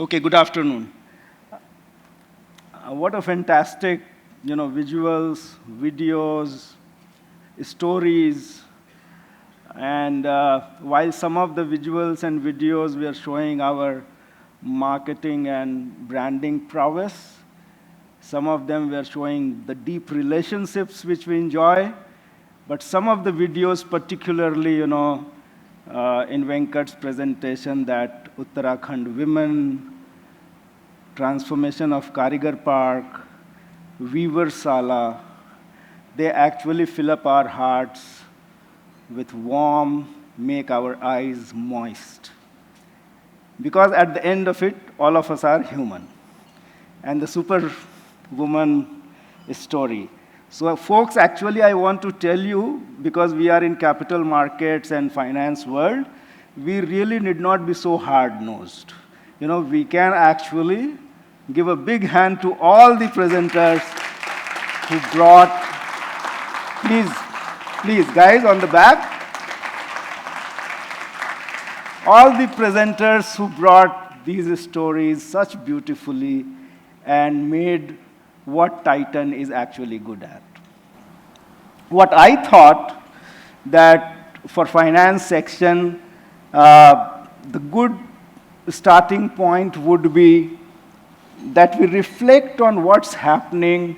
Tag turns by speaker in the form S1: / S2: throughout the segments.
S1: Okay, good afternoon. What a fantastic, visuals, videos, stories, and while some of the visuals and videos were showing our marketing and branding prowess, some of them were showing the deep relationships which we enjoy, but some of the videos, particularly, in Venkat's presentation, that Uttarakhand women, transformation of Karigar Park, Weaver Sala, they actually fill up our hearts with warmth, make our eyes moist. Because at the end of it, all of us are human. And the superwoman story. So folks, actually I want to tell you, because we are in capital markets and finance world, we really need not be so hard-nosed. We can actually give a big hand to all the presenters who brought, please, guys on the back, all the presenters who brought these stories such beautifully and made what Titan is actually good at. What I thought that for finance section, the good starting point would be that we reflect on what's happening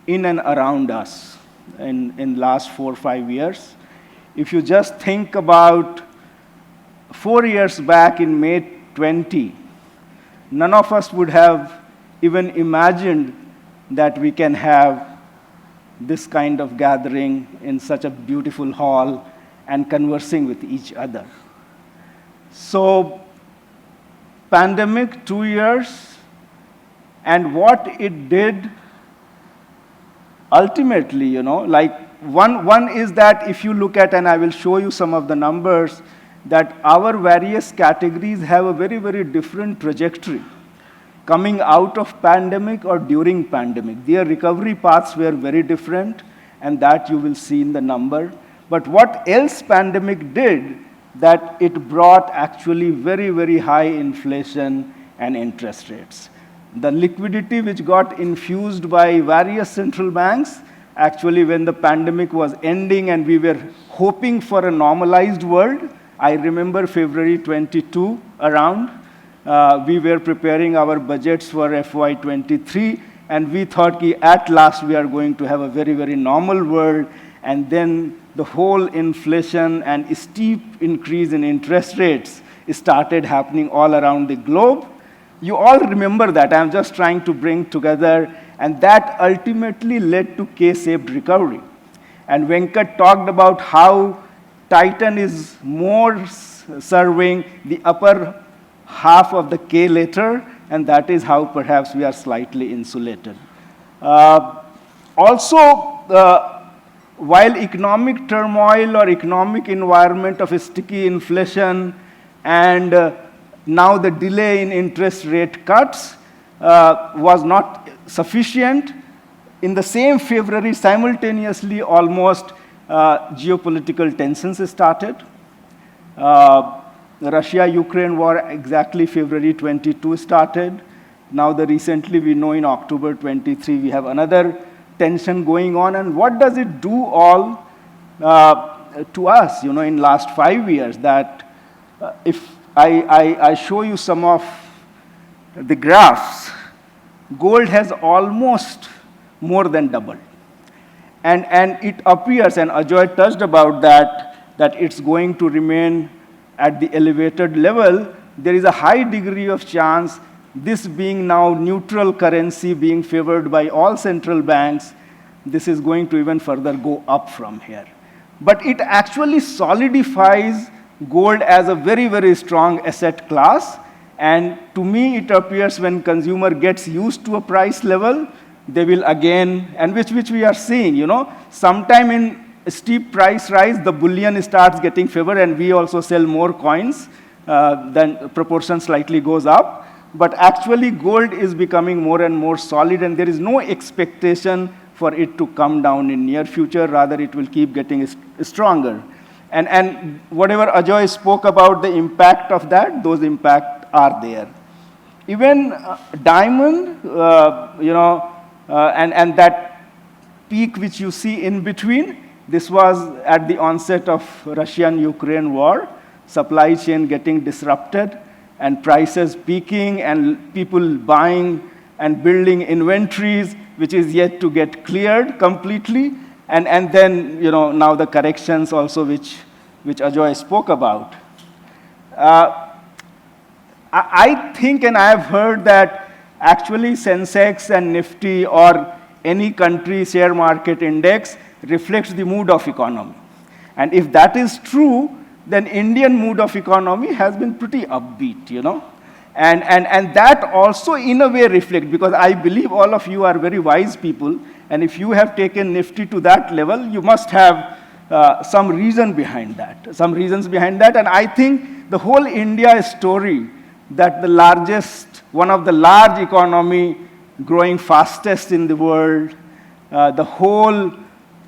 S1: in and around us in last 4 or 5 years. If you just think about 4 years back in May 20, none of us would have even imagined that we can have this kind of gathering in such a beautiful hall and conversing with each other. So, pandemic, 2 years, and what it did ultimately, one is that if you look at, and I will show you some of the numbers, that our various categories have a very, very different trajectory coming out of pandemic or during pandemic. Their recovery paths were very different, and that you will see in the number. But what else pandemic did, that it brought actually very, very high inflation and interest rates. The liquidity which got infused by various central banks, actually when the pandemic was ending and we were hoping for a normalized world, I remember February 22 around, we were preparing our budgets for FY23, and we thought at last we are going to have a very, very normal world, and then the whole inflation and steep increase in interest rates started happening all around the globe. You all remember that. I'm just trying to bring together, and that ultimately led to K-shaped recovery. And Venkat talked about how Titan is more serving the upper half of the K letter, and that is how perhaps we are slightly insulated. Also, while economic turmoil or economic environment of sticky inflation and now the delay in interest rate cuts was not sufficient, in the same February, simultaneously almost, geopolitical tensions started. The Russia-Ukraine war exactly February 22 started. Now recently we know in October 23 we have another tension going on. And what does it do all to us, in last 5 years? That if I show you some of the graphs, gold has almost more than doubled. And it appears, and Ajoy touched about that it's going to remain at the elevated level. There is a high degree of chance, this being now neutral currency being favored by all central banks, this is going to even further go up from here. But it actually solidifies gold as a very, very strong asset class. And to me, it appears when consumer gets used to a price level, they will again, and which we are seeing, sometime in a steep price rise, the bullion starts getting favored, and we also sell more coins, then proportion slightly goes up. But actually, gold is becoming more and more solid, and there is no expectation for it to come down in near future. Rather, it will keep getting stronger. And whatever Ajoy spoke about the impact of that, those impacts are there. Even diamond, and that peak which you see in between, this was at the onset of Russian-Ukraine war, supply chain getting disrupted, and prices peaking, and people buying and building inventories, which is yet to get cleared completely. And then, now the corrections also, which Ajoy spoke about. I think, and I have heard that actually Sensex and Nifty or any country share market index reflects the mood of economy. And if that is true, then Indian mood of economy has been pretty upbeat, And that also in a way reflects, because I believe all of you are very wise people, and if you have taken Nifty to that level, you must have some reason behind that, some reasons behind that. And I think the whole India story, that the largest, one of the large economy growing fastest in the world, the whole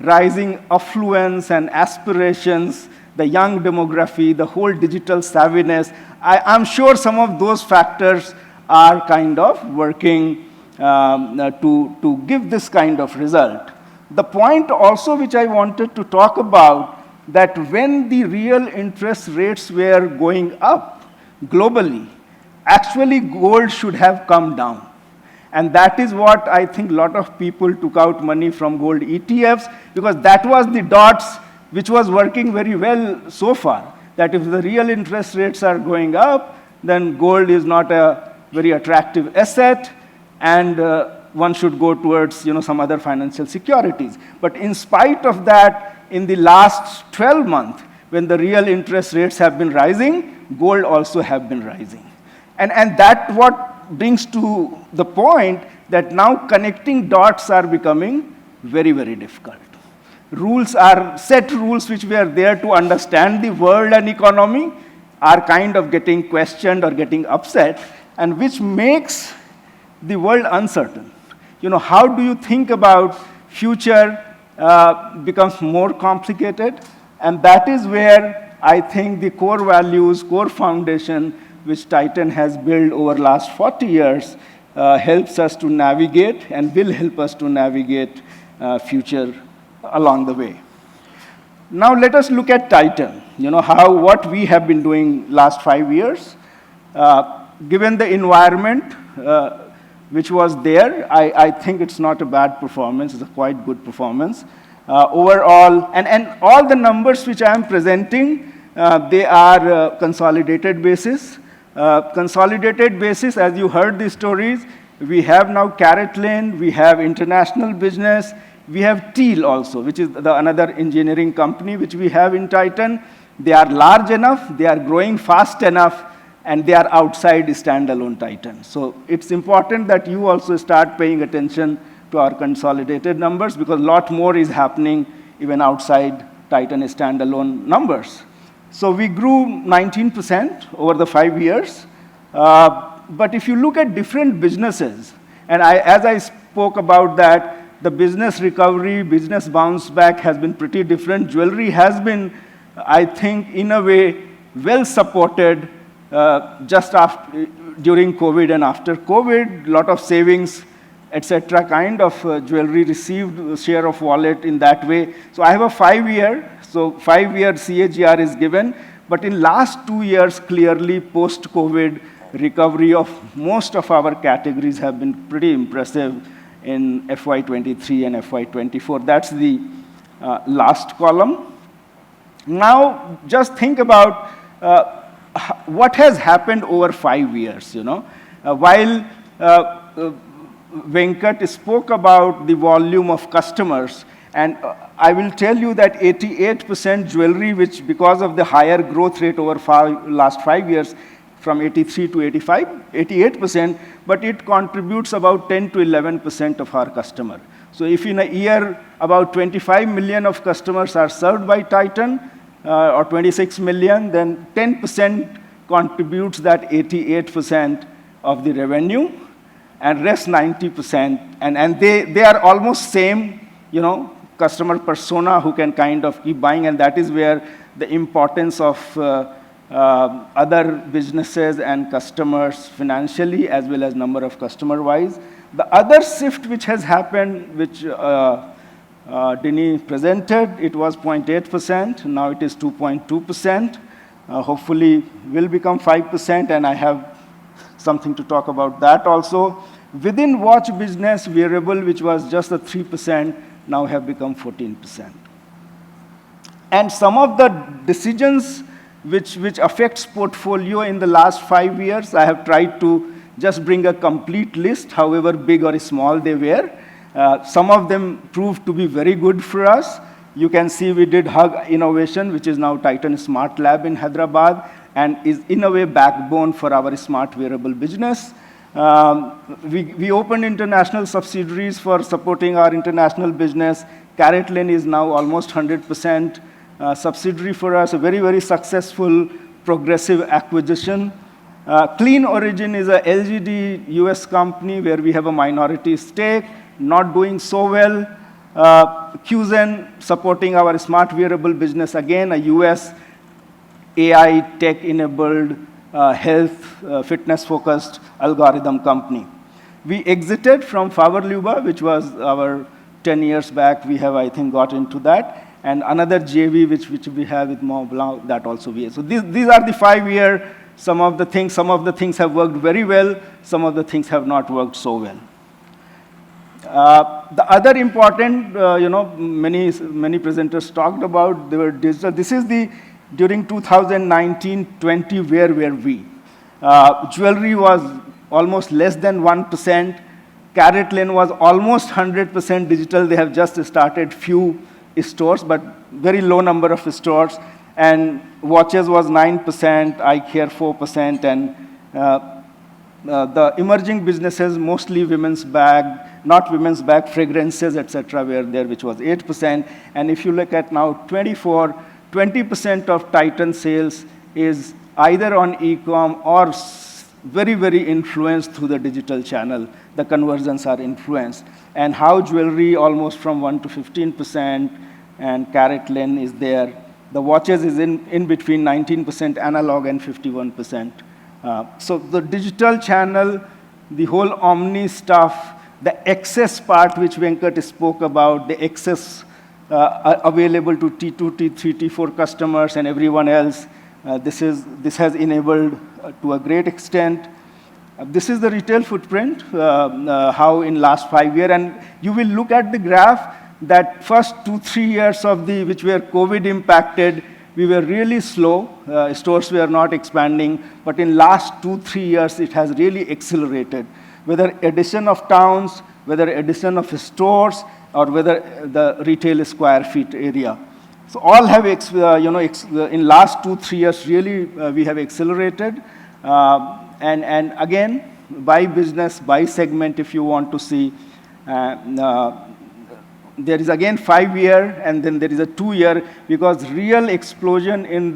S1: rising affluence and aspirations, the young demography, the whole digital savviness, I'm sure some of those factors are kind of working to give this kind of result. The point also which I wanted to talk about, that when the real interest rates were going up globally, actually gold should have come down. And that is what I think a lot of people took out money from gold ETFs, because that was the dots which was working very well so far. That if the real interest rates are going up, then gold is not a very attractive asset, and one should go towards some other financial securities. But in spite of that, in the last 12 months, when the real interest rates have been rising, gold also have been rising. And that what brings to the point that now connecting dots are becoming very, very difficult. Rules are set rules which were there to understand the world and economy are kind of getting questioned or getting upset, and which makes the world uncertain. How do you think about future becomes more complicated, and that is where I think the core values, core foundation, which Titan has built over the last 40 years helps us to navigate and will help us to navigate future along the way. Now let us look at Titan, what we have been doing last 5 years. Given the environment which was there, I think it's not a bad performance, it's a quite good performance. Overall, and all the numbers which I am presenting, they are consolidated basis. Consolidated basis, as you heard the stories, we have now CaratLane, we have international business, we have Teal also, which is another engineering company which we have in Titan. They are large enough, they are growing fast enough, and they are outside standalone Titan. So it's important that you also start paying attention to our consolidated numbers, because a lot more is happening even outside Titan standalone numbers. So we grew 19% over the 5 years. But if you look at different businesses, and as I spoke about that, the business recovery, business bounce back has been pretty different. Jewelry has been, I think, in a way, well supported just after, during COVID and after COVID, a lot of savings, etc., kind of jewelry received share of wallet in that way. So I have a 5-year, so 5-year CAGR is given, but in last 2 years, clearly post-COVID, recovery of most of our categories have been pretty impressive in FY23 and FY24. That's the last column. Now, just think about what has happened over 5 years, While Venkat spoke about the volume of customers, and I will tell you that 88% jewelry, which because of the higher growth rate over last 5 years, from 83 to 85, 88%, but it contributes about 10 to 11% of our customer. So if in a year about 25 million of customers are served by Titan, or 26 million, then 10% contributes that 88% of the revenue, and rest 90%, and they are almost same, customer persona who can kind of keep buying, and that is where the importance of other businesses and customers financially as well as number of customer-wise. The other shift which has happened, which Dini presented, it was 0.8%. Now it is 2.2%. Hopefully will become 5%, and I have something to talk about that also. Within watch business, wearable, which was just a 3%, now have become 14%. And some of the decisions which affects portfolio in the last 5 years, I have tried to just bring a complete list, however big or small they were. Some of them proved to be very good for us. You can see we did Hug Innovation, which is now Titan Smart Lab in Hyderabad, and is in a way backbone for our smart wearable business. We opened international subsidiaries for supporting our international business. CaratLane is now almost 100% subsidiary for us, a very, very successful, progressive acquisition. Clean Origin is a LGD US company where we have a minority stake, not doing so well. QZen supporting our smart wearable business, again, a US AI tech-enabled health, fitness-focused algorithm company. We exited from Faberluba, which was our 10 years back. We have, I think, got into that. And another JV, which we have with Mont Blanc, that also we have. So these are the 5-year, some of the things have worked very well, some of the things have not worked so well. The other important, many presenters talked about, they were digital. This is during 2019-20, where were we? Jewelry was almost less than 1%. CaratLane was almost 100% digital. They have just started few stores, but very low number of stores. And watches was 9%, eye care 4%, and the emerging businesses, mostly women's bag, not women's bag, fragrances, etc., were there, which was 8%. And if you look at now 24, 20% of Titan sales is either on e-com or very, very influenced through the digital channel. The conversions are influenced. And how jewelry almost from 1 to 15%, and CaratLane is there. The watches is in between 19% analog and 51%. So the digital channel, the whole omni stuff, the access part which Venkat spoke about, the access available to T2, T3, T4 customers and everyone else, this has enabled to a great extent. This is the retail footprint, how in last 5 years, and you will look at the graph that first 2-3 years of which were COVID impacted, we were really slow. Stores were not expanding, but in last 2-3 years, it has really accelerated. Whether addition of towns, whether addition of stores, or whether the retail square feet area. So all have, in last 2-3 years, really we have accelerated. And again, by business, by segment, if you want to see, there is again 5-year, and then there is a 2-year, because real explosion in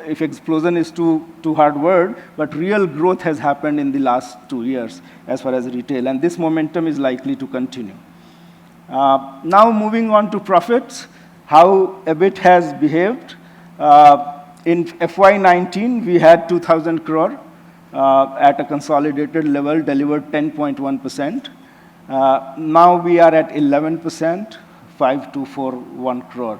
S1: if explosion is too hard word, but real growth has happened in the last 2 years as far as retail, and this momentum is likely to continue. Now moving on to profits, how EBIT has behaved. In FY19, we had 2,000 crore at a consolidated level, delivered 10.1%. Now we are at 11%, 5,241 crore.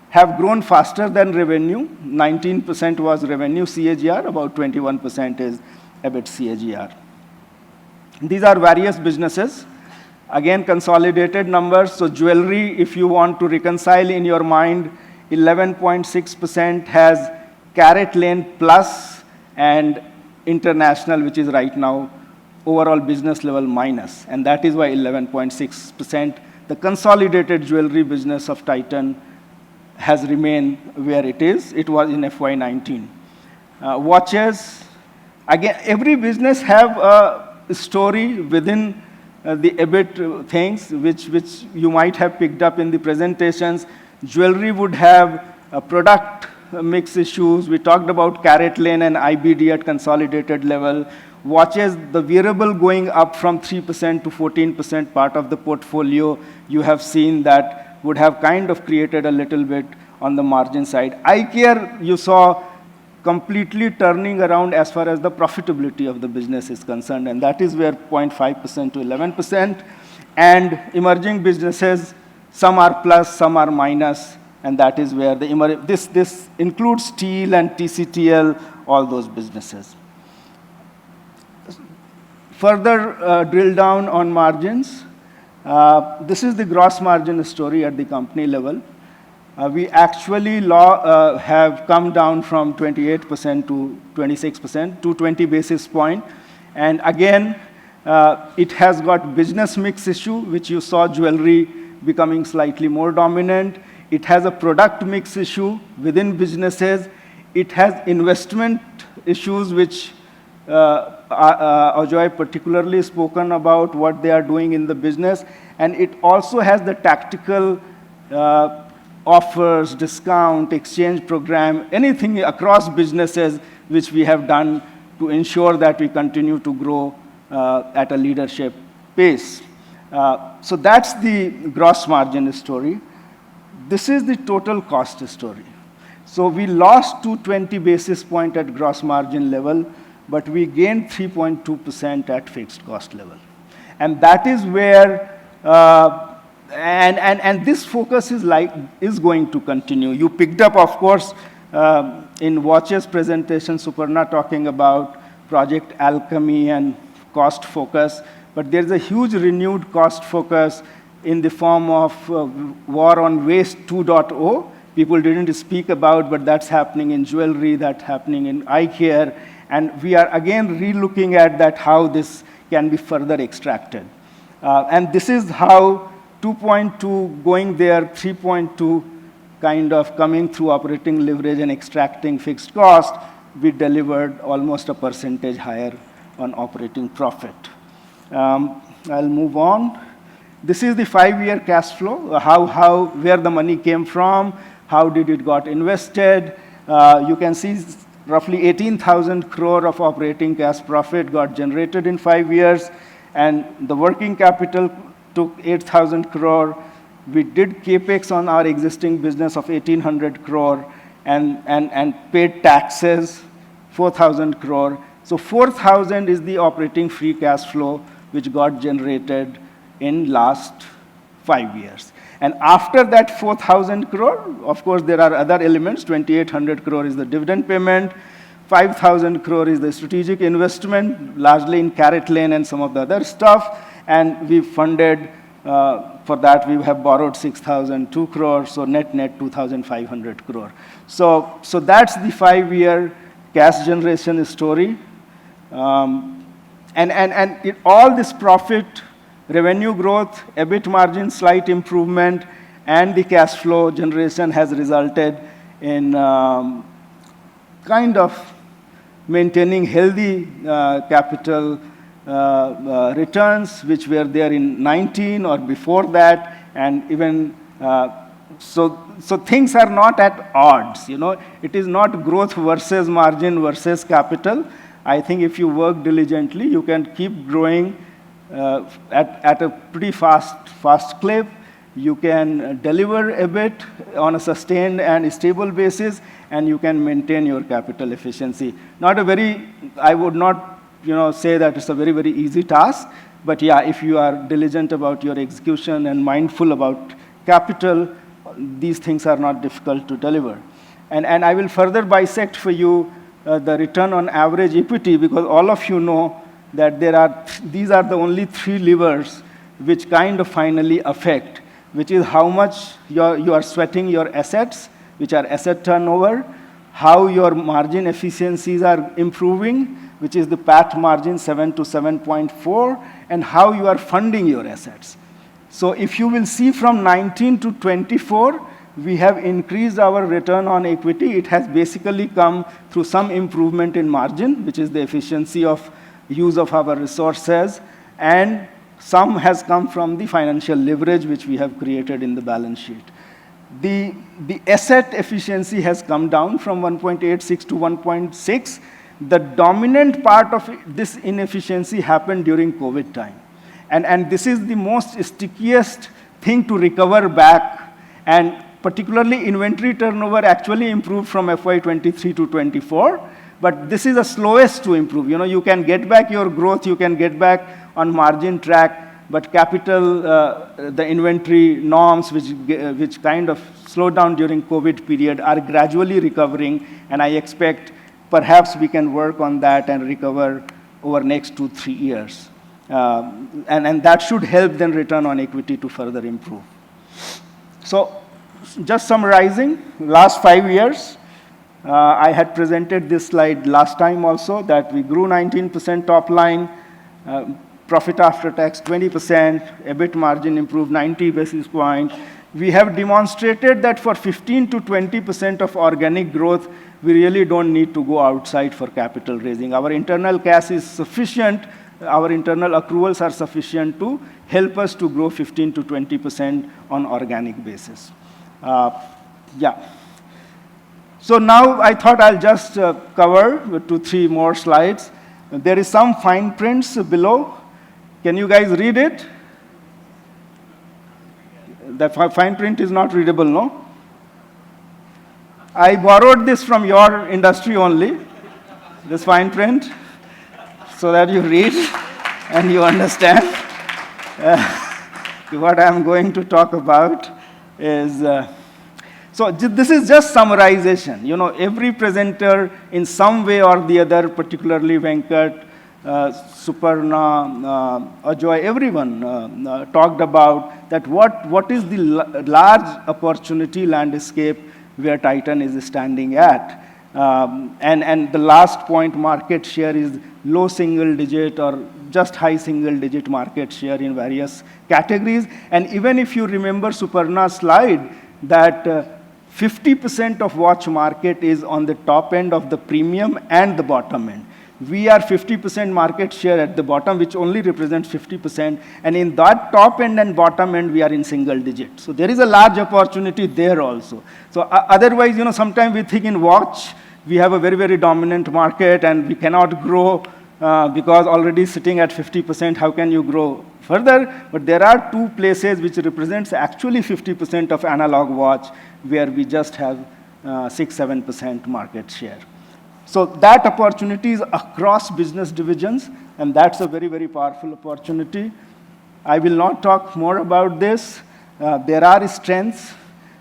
S1: Have grown faster than revenue. 19% was revenue CAGR, about 21% is EBIT CAGR. These are various businesses. Again, consolidated numbers. So jewelry, if you want to reconcile in your mind, 11.6% has CaratLane plus and international, which is right now overall business level minus, and that is why 11.6%. The consolidated jewelry business of Titan has remained where it is. It was in FY19. Watches, again, every business have a story within the EBIT things, which you might have picked up in the presentations. Jewelry would have product mix issues. We talked about CaratLane and IBD at consolidated level. Watches, the wearable going up from 3% to 14% part of the portfolio, you have seen that would have kind of created a little bit on the margin side. Eye care, you saw completely turning around as far as the profitability of the business is concerned, and that is where 0.5% to 11%. And emerging businesses, some are plus, some are minus, and that is where this includes steel and TCTL, all those businesses. Further drill down on margins. This is the gross margin story at the company level. We actually have come down from 28% to 26%, to 20 basis point. And again, it has got business mix issue, which you saw jewelry becoming slightly more dominant. It has a product mix issue within businesses. It has investment issues, which Ajoy particularly spoken about what they are doing in the business. And it also has the tactical offers, discount, exchange program, anything across businesses which we have done to ensure that we continue to grow at a leadership pace. So that's the gross margin story. This is the total cost story. So we lost 220 basis point at gross margin level, but we gained 3.2% at fixed cost level. And that is where, and this focus is going to continue. You picked up, of course, in Watch's presentation, Suparna talking about Project Alchemy and cost focus, but there's a huge renewed cost focus in the form of War on Waste 2.0. People didn't speak about, but that's happening in jewelry, that's happening in eye care, and we are again relooking at that, how this can be further extracted. And this is how 2.2 going there, 3.2 kind of coming through operating leverage and extracting fixed cost, we delivered almost a percentage higher on operating profit. I'll move on. This is the 5-year cash flow, where the money came from, how did it got invested. You can see roughly 18,000 crore of operating cash profit got generated in 5 years, and the working capital took 8,000 crore. We did capex on our existing business of 1,800 crore and paid taxes 4,000 crore. So 4,000 is the operating free cash flow which got generated in last 5 years. And after that 4,000 crore, of course, there are other elements. 2,800 crore is the dividend payment. 5,000 crore is the strategic investment, largely in CaratLane and some of the other stuff. And we funded, for that we have borrowed 6,002 crore, so net 2,500 crore. So that's the 5-year cash generation story. All this profit, revenue growth, EBIT margin slight improvement, and the cash flow generation has resulted in kind of maintaining healthy capital returns, which were there in 19 or before that, and even so things are not at odds. You know, it is not growth versus margin versus capital. I think if you work diligently, you can keep growing at a pretty fast clip. You can deliver EBIT on a sustained and stable basis, and you can maintain your capital efficiency. I would not say that it's a very, very easy task, but yeah, if you are diligent about your execution and mindful about capital, these things are not difficult to deliver. And I will further bisect for you the return on average equity, because all of you know that these are the only 3 levers which kind of finally affect, which is how much you are sweating your assets, which are asset turnover, how your margin efficiencies are improving, which is the PAT margin 7 to 7.4, and how you are funding your assets. So if you will see from 19 to 24, we have increased our return on equity. It has basically come through some improvement in margin, which is the efficiency of use of our resources, and some has come from the financial leverage which we have created in the balance sheet. The asset efficiency has come down from 1.86 to 1.6. The dominant part of this inefficiency happened during COVID time. And this is the most stickiest thing to recover back. And particularly inventory turnover actually improved from FY23 to 24, but this is the slowest to improve. You know, you can get back your growth, you can get back on margin track, but capital, the inventory norms which kind of slowed down during COVID period are gradually recovering, and I expect perhaps we can work on that and recover over next 2-3 years. And that should help then return on equity to further improve. So just summarizing, last 5 years, I had presented this slide last time also, that we grew 19% top line, profit after tax 20%, EBIT margin improved 90 basis points. We have demonstrated that for 15 to 20% of organic growth, we really don't need to go outside for capital raising. Our internal cash is sufficient, our internal accruals are sufficient to help us to grow 15 to 20% on organic basis. Yeah. So now I thought I'll just cover 2-3 more slides. There is some fine prints below. Can you guys read it? The fine print is not readable, no? I borrowed this from your industry only, this fine print, so that you read and you understand. What I'm going to talk about is, so this is just summarization. You know, every presenter in some way or the other, particularly Venkat, Suparna, Ajoy, everyone talked about that what is the large opportunity landscape where Titan is standing at. And the last point, market share is low single digit or just high single digit market share in various categories. And even if you remember Suparna's slide, that 50% of watch market is on the top end of the premium and the bottom end. We are 50% market share at the bottom, which only represents 50%. And in that top end and bottom end, we are in single digit. So there is a large opportunity there also. So otherwise, you know, sometimes we think in watch, we have a very, very dominant market and we cannot grow because already sitting at 50%, how can you grow further? But there are 2 places which represents actually 50% of analog watch, where we just have 6-7% market share. So that opportunity is across business divisions, and that's a very, very powerful opportunity. I will not talk more about this. There are strengths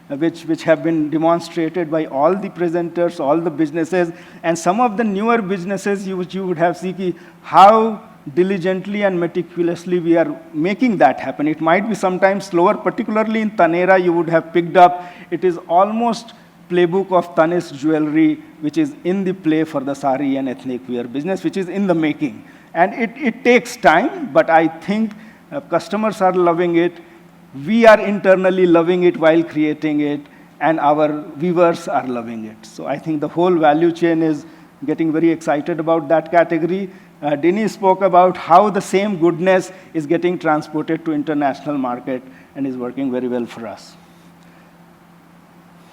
S1: which have been demonstrated by all the presenters, all the businesses, and some of the newer businesses you would have seen how diligently and meticulously we are making that happen. It might be sometimes slower, particularly in Taneira, you would have picked up. It is almost playbook of Tanishq jewelry, which is in the play for the sari and ethnic wear business, which is in the making. And it takes time, but I think customers are loving it. We are internally loving it while creating it, and our viewers are loving it. So I think the whole value chain is getting very excited about that category. Denny spoke about how the same goodness is getting transported to international market and is working very well for us.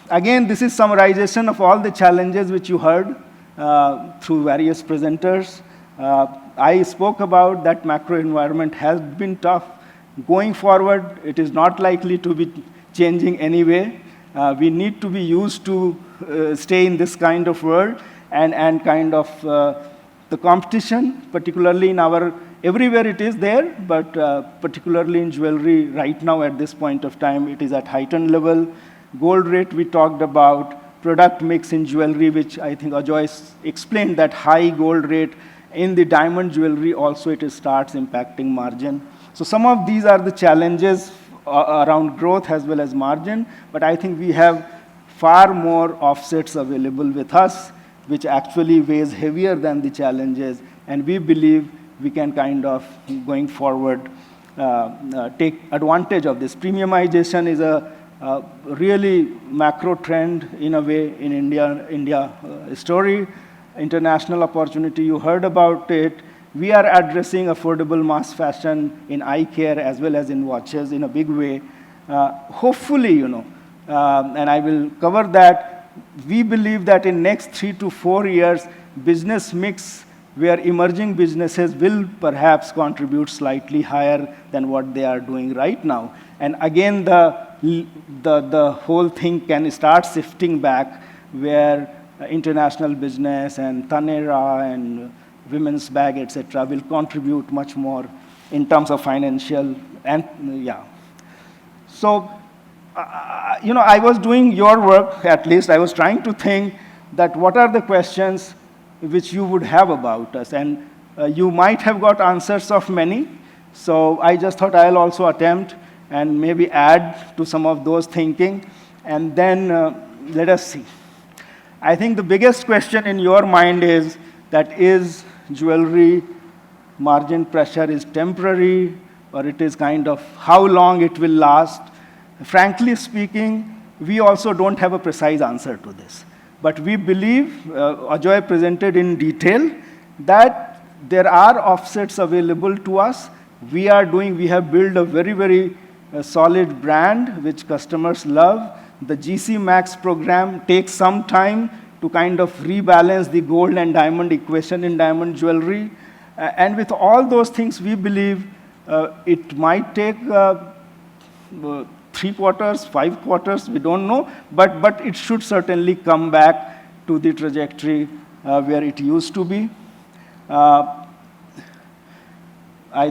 S1: Again, this is summarization of all the challenges which you heard through various presenters. I spoke about that macro environment has been tough. Going forward, it is not likely to be changing anyway. We need to be used to stay in this kind of world and kind of the competition, particularly in our, everywhere it is there, but particularly in jewelry right now at this point of time, it is at heightened level. Gold rate we talked about, product mix in jewelry, which I think Ajoy explained that high gold rate in the diamond jewelry also it starts impacting margin. So some of these are the challenges around growth as well as margin, but I think we have far more offsets available with us, which actually weighs heavier than the challenges, and we believe we can kind of, going forward, take advantage of this. Premiumization is a really macro trend in a way in India story. International opportunity, you heard about it. We are addressing affordable mass fashion in eye care as well as in watches in a big way. Hopefully, you know, and I will cover that, we believe that in next 3 to 4 years, business mix where emerging businesses will perhaps contribute slightly higher than what they are doing right now. And again, the the whole thing can start shifting back where international business and Tanera and women's bag, etc., will contribute much more in terms of financial and, yeah. So, I was doing your work, at least. I was trying to think that what are the questions which you would have about us. And you might have got answers of many. So I just thought I'll also attempt and maybe add to some of those thinking. And then let us see. I think the biggest question in your mind is that is jewelry margin pressure is temporary, or it is kind of how long it will last? Frankly speaking, we also don't have a precise answer to this. But we believe, Ajoy presented in detail, that there are offsets available to us. We have built a very, very solid brand which customers love. The GC Max program takes some time to kind of rebalance the gold and diamond equation in diamond jewelry. And with all those things, we believe it might take 3 quarters, 5 quarters, we don't know, but it should certainly come back to the trajectory where it used to be. I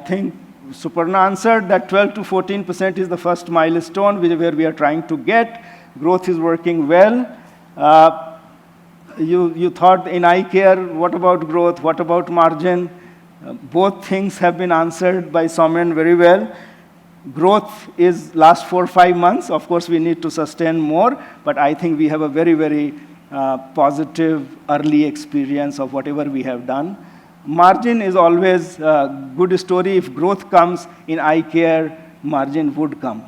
S1: think Suparna answered that 12 to 14% is the first milestone where we are trying to get. Growth is working well. You thought in eye care, what about growth, what about margin? Both things have been answered by Somen very well. Growth is last 4 or 5 months. Of course, we need to sustain more, but I think we have a very, very positive early experience of whatever we have done. Margin is always a good story. If growth comes in eye care, margin would come.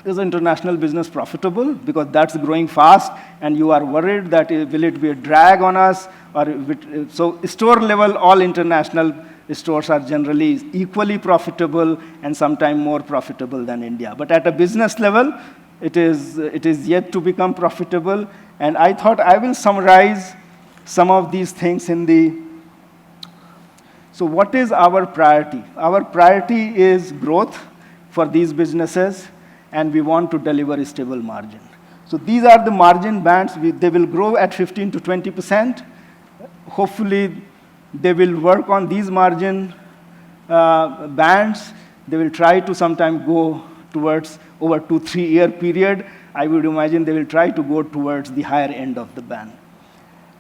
S1: Is international business profitable? Because that's growing fast, and you are worried that will it be a drag on us? So store level, all international stores are generally equally profitable and sometimes more profitable than India. But at a business level, it is yet to become profitable. And I thought I will summarize some of these things in the... So what is our priority? Our priority is growth for these businesses, and we want to deliver a stable margin. So these are the margin bands. They will grow at 15 to 20%. Hopefully, they will work on these margin bands. They will try to sometime go towards over 2-3 year period. I would imagine they will try to go towards the higher end of the band.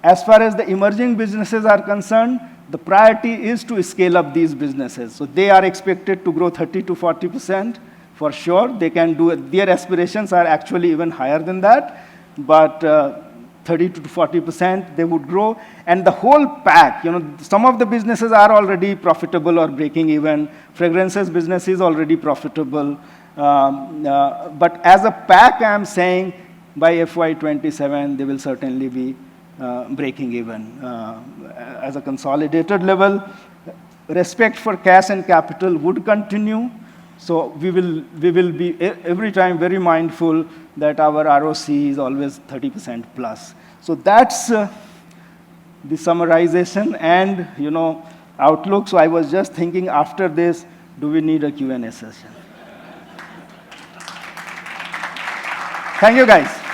S1: As far as the emerging businesses are concerned, the priority is to scale up these businesses. So they are expected to grow 30 to 40%. For sure, they can do it. Their aspirations are actually even higher than that, but 30 to 40% they would grow. And the whole pack, some of the businesses are already profitable or breaking even. Fragrances business is already profitable. But as a pack, I'm saying by FY27, they will certainly be breaking even. As a consolidated level, respect for cash and capital would continue. So we will be every time very mindful that our ROC is always 30% plus. So that's the summarization and outlook. So I was just thinking after this, do we need a Q&A session? Thank you, guys.